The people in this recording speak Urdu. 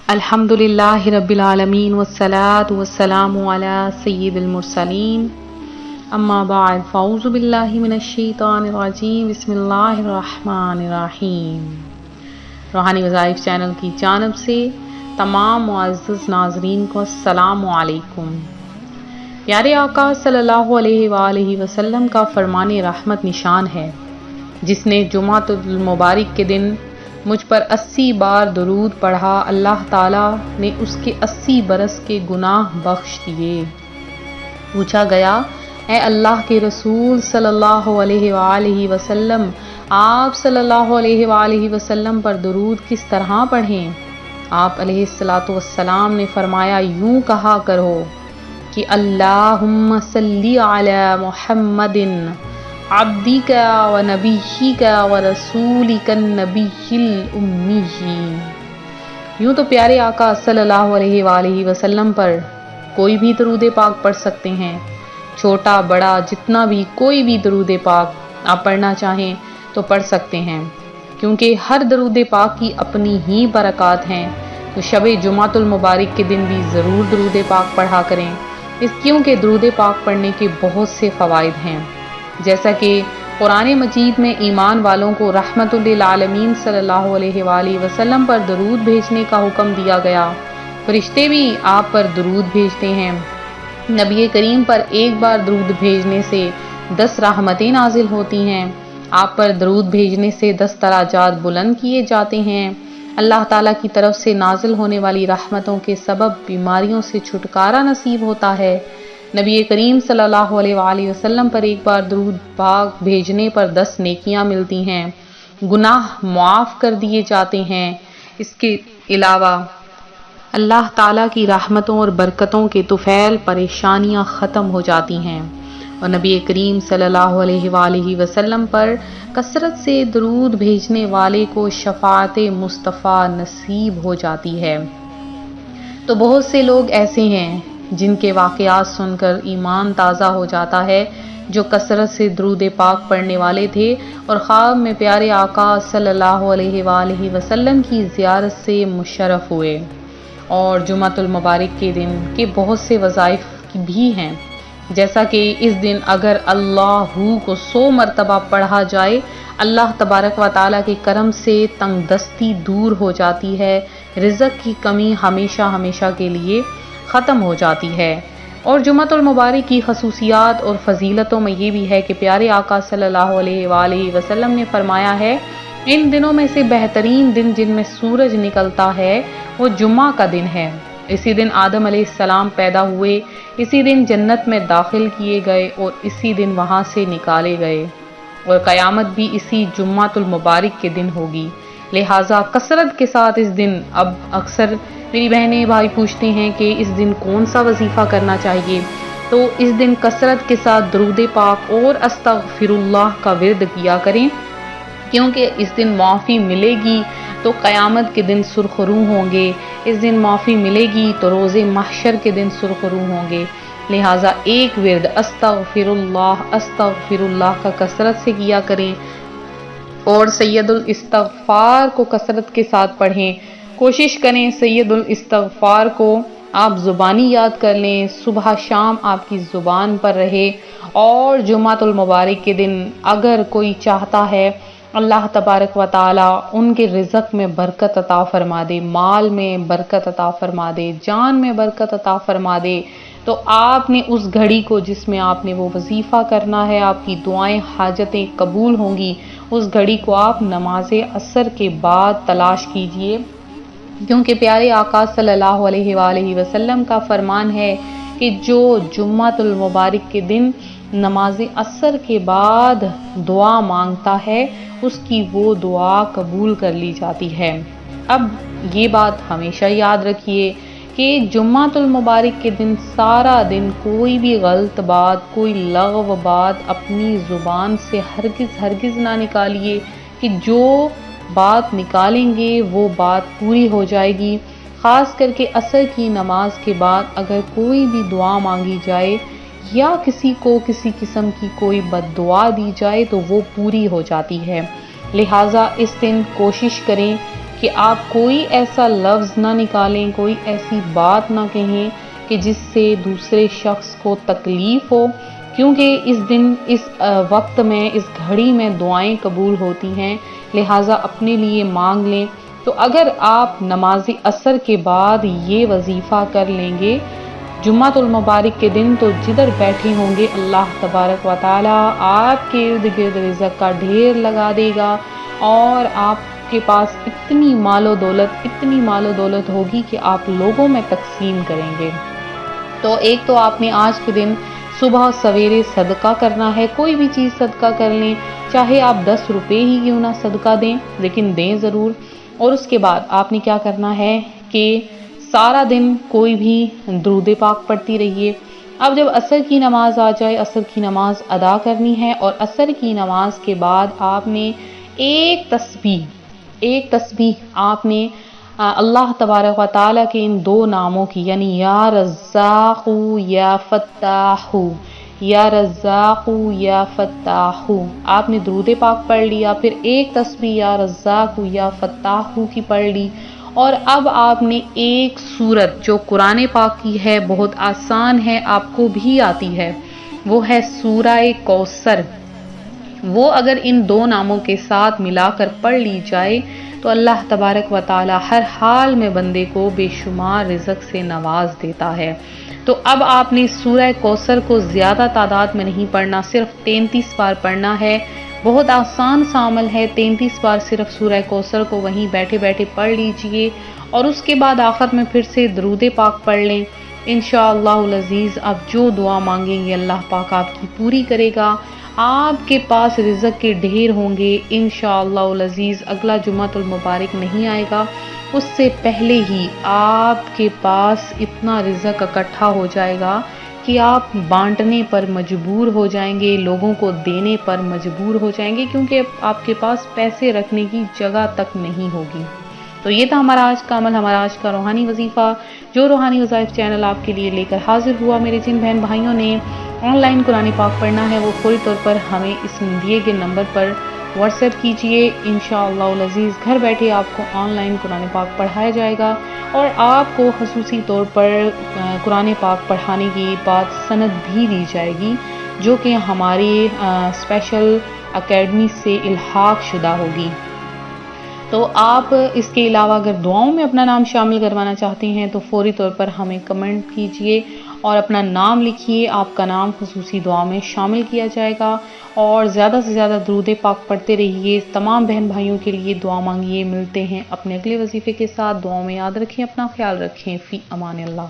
الحمدللہ رب العالمین والصلاة والسلام علی سید المرسلین اما بعد فاعوذ باللہ من الشیطان الرجیم بسم اللہ الرحمن الرحیم۔ روحانی وظائف چینل کی جانب سے تمام معزز ناظرین کو السلام علیکم۔ پیارے آقا صلی اللہ علیہ وآلہ وسلم کا فرمان رحمت نشان ہے، جس نے جمعۃ المبارک کے دن مجھ پر 80 بار درود پڑھا، اللہ تعالیٰ نے اس کے 80 برس کے گناہ بخش دیے۔ پوچھا گیا، اے اللہ کے رسول صلی اللہ علیہ وآلہ وسلم، آپ صلی اللہ علیہ وآلہ وسلم پر درود کس طرح پڑھیں؟ آپ علیہ الصلاۃ والسلام نے فرمایا، یوں کہا کرو کہ اللہم صلی علی محمد عبدک و نبیک و رسولک النبی الامی۔ یوں تو پیارے آقا صلی اللہ علیہ وآلہ وسلم پر کوئی بھی درود پاک پڑھ سکتے ہیں، چھوٹا بڑا جتنا بھی کوئی بھی درود پاک آپ پڑھنا چاہیں تو پڑھ سکتے ہیں، کیونکہ ہر درود پاک کی اپنی ہی برکات ہیں۔ تو شب جمعۃ المبارک کے دن بھی ضرور درود پاک پڑھا کریں، کیونکہ درود پاک پڑھنے کے بہت سے فوائد ہیں، جیسا کہ قرآن مجید میں ایمان والوں کو رحمت للعالمین صلی اللہ علیہ وآلہ وسلم پر درود بھیجنے کا حکم دیا گیا۔ فرشتے بھی آپ پر درود بھیجتے ہیں۔ نبی کریم پر ایک بار درود بھیجنے سے 10 رحمتیں نازل ہوتی ہیں، آپ پر درود بھیجنے سے 10 درجات بلند کیے جاتے ہیں۔ اللہ تعالیٰ کی طرف سے نازل ہونے والی رحمتوں کے سبب بیماریوں سے چھٹکارا نصیب ہوتا ہے۔ نبی کریم صلی اللہ علیہ وآلہ وسلم پر ایک بار درود پاک بھیجنے پر 10 نیکیاں ملتی ہیں، گناہ معاف کر دیے جاتے ہیں۔ اس کے علاوہ اللہ تعالیٰ کی رحمتوں اور برکتوں کے طفیل پریشانیاں ختم ہو جاتی ہیں، اور نبی کریم صلی اللہ علیہ وآلہ وسلم پر کثرت سے درود بھیجنے والے کو شفاعت مصطفیٰ نصیب ہو جاتی ہے۔ تو بہت سے لوگ ایسے ہیں جن کے واقعات سن کر ایمان تازہ ہو جاتا ہے، جو کثرت سے درود پاک پڑھنے والے تھے اور خواب میں پیارے آقا صلی اللہ علیہ وآلہ وسلم کی زیارت سے مشرف ہوئے۔ اور جمعۃ المبارک کے دن کے بہت سے وظائف بھی ہیں، جیسا کہ اس دن اگر اللہ کو 100 مرتبہ پڑھا جائے، اللہ تبارک و تعالیٰ کے کرم سے تنگ دستی دور ہو جاتی ہے، رزق کی کمی ہمیشہ ہمیشہ کے لیے ختم ہو جاتی ہے۔ اور جمعۃ المبارک کی خصوصیات اور فضیلتوں میں یہ بھی ہے کہ پیارے آقا صلی اللہ علیہ وآلہ وسلم نے فرمایا ہے، ان دنوں میں سے بہترین دن جن میں سورج نکلتا ہے وہ جمعہ کا دن ہے۔ اسی دن آدم علیہ السلام پیدا ہوئے، اسی دن جنت میں داخل کیے گئے اور اسی دن وہاں سے نکالے گئے، اور قیامت بھی اسی جمعۃ المبارک کے دن ہوگی۔ لہٰذا کثرت کے ساتھ اس دن، اب اکثر میری بہنیں بھائی پوچھتے ہیں کہ اس دن کون سا وظیفہ کرنا چاہیے، تو اس دن کثرت کے ساتھ درود پاک اور استغفر اللہ کا ورد کیا کریں، کیونکہ اس دن معافی ملے گی تو قیامت کے دن سرخرو ہوں گے، اس دن معافی ملے گی تو روز محشر کے دن سرخرو ہوں گے۔ لہٰذا ایک ورد استغفر اللہ کا کثرت سے کیا کریں، اور سید الاستغفار کو کثرت کے ساتھ پڑھیں۔ کوشش کریں سید الاستغفار کو آپ زبانی یاد کر لیں، صبح شام آپ کی زبان پر رہے۔ اور جمعۃ المبارک کے دن اگر کوئی چاہتا ہے اللہ تبارک و تعالیٰ ان کے رزق میں برکت عطا فرما دے، مال میں برکت عطا فرما دے، جان میں برکت عطا فرما دے، تو آپ نے اس گھڑی کو جس میں آپ نے وہ وظیفہ کرنا ہے، آپ کی دعائیں حاجتیں قبول ہوں گی، اس گھڑی کو آپ نماز عصر کے بعد تلاش کیجئے، کیونکہ پیارے آقا صلی اللہ علیہ وآلہ وسلم کا فرمان ہے کہ جو جمعۃ المبارک کے دن نماز عصر کے بعد دعا مانگتا ہے، اس کی وہ دعا قبول کر لی جاتی ہے۔ اب یہ بات ہمیشہ یاد رکھیے کہ جمعۃ المبارک کے دن سارا دن کوئی بھی غلط بات، کوئی لغو بات اپنی زبان سے ہرگز نہ نکالیے، کہ جو بات نکالیں گے وہ بات پوری ہو جائے گی۔ خاص کر کے عصر کی نماز کے بعد اگر کوئی بھی دعا مانگی جائے یا کسی کو کسی قسم کی کوئی بد دعا دی جائے تو وہ پوری ہو جاتی ہے۔ لہٰذا اس دن کوشش کریں کہ آپ کوئی ایسا لفظ نہ نکالیں، کوئی ایسی بات نہ کہیں کہ جس سے دوسرے شخص کو تکلیف ہو، کیونکہ اس دن، اس وقت میں، اس گھڑی میں دعائیں قبول ہوتی ہیں، لہٰذا اپنے لیے مانگ لیں۔ تو اگر آپ نماز عصر کے بعد یہ وظیفہ کر لیں گے جمعۃ المبارک کے دن، تو جدھر بیٹھے ہوں گے اللہ تبارک و تعالی آپ کے ارد گرد رزق کا ڈھیر لگا دے گا، اور آپ کے پاس اتنی مال و دولت ہوگی کہ آپ لوگوں میں تقسیم کریں گے۔ تو ایک تو آپ نے آج کے دن صبح سویرے صدقہ کرنا ہے، کوئی بھی چیز صدقہ کر لیں، چاہے آپ 10 روپے ہی کیوں نہ صدقہ دیں، لیکن دیں ضرور۔ اور اس کے بعد آپ نے کیا کرنا ہے کہ سارا دن کوئی بھی درود پاک پڑھتی رہیے۔ اب جب عصر کی نماز آ جائے، عصر کی نماز ادا کرنی ہے، اور عصر کی نماز کے بعد آپ نے ایک تسبیح آپ نے اللہ تبارک و تعالیٰ کے ان 2 ناموں کی، یعنی یا رزاق یا فتاح، یا رزاق یا فتاح، آپ نے درود پاک پڑھ لیا، پھر ایک تسبیح یا رزاق یا فتاح کی پڑھ لی، اور اب آپ نے ایک سورت جو قرآن پاک کی ہے، بہت آسان ہے، آپ کو بھی آتی ہے، وہ ہے سورہ کوثر۔ وہ اگر ان 2 ناموں کے ساتھ ملا کر پڑھ لی جائے تو اللہ تبارک و تعالی ہر حال میں بندے کو بے شمار رزق سے نواز دیتا ہے۔ تو اب آپ نے سورہ کوثر کو زیادہ تعداد میں نہیں پڑھنا، صرف 33 بار پڑھنا ہے، بہت آسان سا عمل ہے، 33 بار صرف سورہ کوثر کو وہیں بیٹھے بیٹھے پڑھ لیجئے، اور اس کے بعد آخر میں پھر سے درود پاک پڑھ لیں۔ انشاءاللہ العزیز آپ جو دعا مانگیں گے اللہ پاک آپ کی پوری کرے گا، آپ کے پاس رزق کے ڈھیر ہوں گے انشاءاللہ العزیز۔ اگلا جمعۃ المبارک نہیں آئے گا، اس سے پہلے ہی آپ کے پاس اتنا رزق اکٹھا ہو جائے گا کہ آپ بانٹنے پر مجبور ہو جائیں گے، لوگوں کو دینے پر مجبور ہو جائیں گے، کیونکہ آپ کے پاس پیسے رکھنے کی جگہ تک نہیں ہوگی۔ تو یہ تھا ہمارا آج کا عمل، ہمارا آج کا روحانی وظیفہ، جو روحانی وظائف چینل آپ کے لیے لے کر حاضر ہوا۔ میرے جن بہن بھائیوں نے آن لائن قرآن پاک پڑھنا ہے وہ فوری طور پر ہمیں اس دیے گئے نمبر پر واٹس ایپ کیجئے، انشاءاللہ العزیز گھر بیٹھے آپ کو آن لائن قرآن پاک پڑھایا جائے گا، اور آپ کو خصوصی طور پر قرآن پاک پڑھانے کی بات سند بھی دی جائے گی، جو کہ ہماری اسپیشل اکیڈمی سے الحاق شدہ ہوگی۔ تو آپ اس کے علاوہ اگر دعاؤں میں اپنا نام شامل کروانا چاہتے ہیں تو فوری طور پر ہمیں کمنٹ کیجئے اور اپنا نام لکھیے، آپ کا نام خصوصی دعا میں شامل کیا جائے گا، اور زیادہ سے زیادہ درود پاک پڑھتے رہیے، تمام بہن بھائیوں کے لیے دعا مانگیے۔ ملتے ہیں اپنے اگلے وظیفے کے ساتھ، دعاؤں میں یاد رکھیں، اپنا خیال رکھیں، فی امان اللہ۔